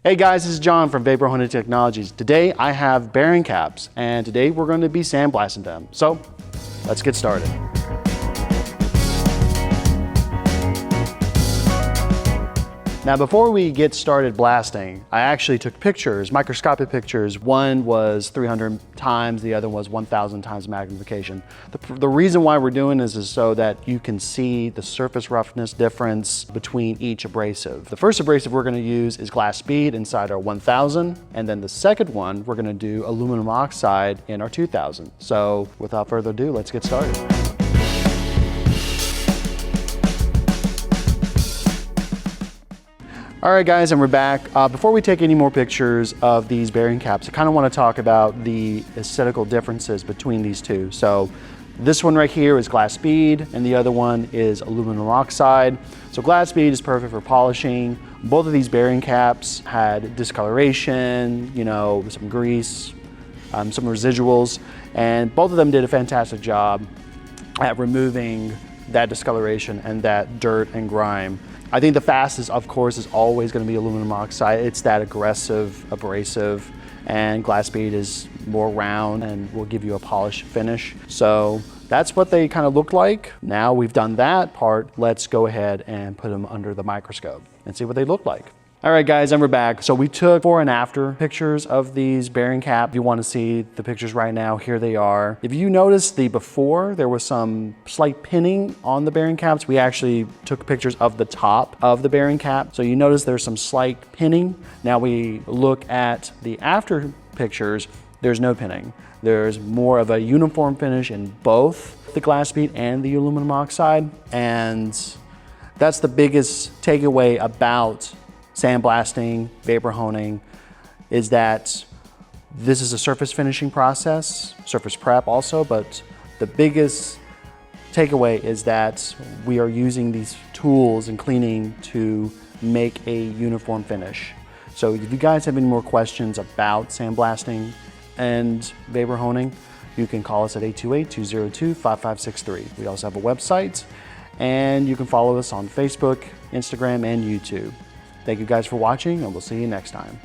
Hey guys, this is John from Vapor Honing Technologies. Today I have bearing caps, and today we're going to be sandblasting them. So let's get started. Now before we get started blasting, I actually took pictures, microscopic pictures. One was 300 times, the other was 1,000 times magnification. The reason why we're doing this is so that you can see the surface roughness difference between each abrasive. The first abrasive we're going to use is glass bead inside our 1,000, and then the second one we're going to do aluminum oxide in our 2,000. So without further ado, let's get started. All right guys, and we're back. Before we take any more pictures of these bearing caps, I kind of want to talk about the aesthetical differences between these two. So this one right here is glass bead and the other one is aluminum oxide. So glass bead is perfect for polishing. Both of these bearing caps had discoloration, some grease, some residuals, and both of them did a fantastic job at removing that discoloration and that dirt and grime. I think the fastest, of course, is always going to be aluminum oxide. It's that aggressive abrasive, and glass bead is more round and will give you a polished finish. So that's what they kind of look like. Now we've done that part, let's go ahead and put them under the microscope and see what they look like. All right guys, and we're back. So we took before and after pictures of these bearing caps. If you want to see the pictures right now, here they are. If you notice the before, there was some slight pinning on the bearing caps. We actually took pictures of the top of the bearing cap. So you notice there's some slight pinning. Now we look at the after pictures, there's no pinning. There's more of a uniform finish in both the glass bead and the aluminum oxide. And that's the biggest takeaway about sandblasting, vapor honing, is that this is a surface finishing process, surface prep also, but the biggest takeaway is that we are using these tools and cleaning to make a uniform finish. So if you guys have any more questions about sandblasting and vapor honing, you can call us at 828-202-5563. We also have a website, and you can follow us on Facebook, Instagram, and YouTube. Thank you guys for watching, and we'll see you next time.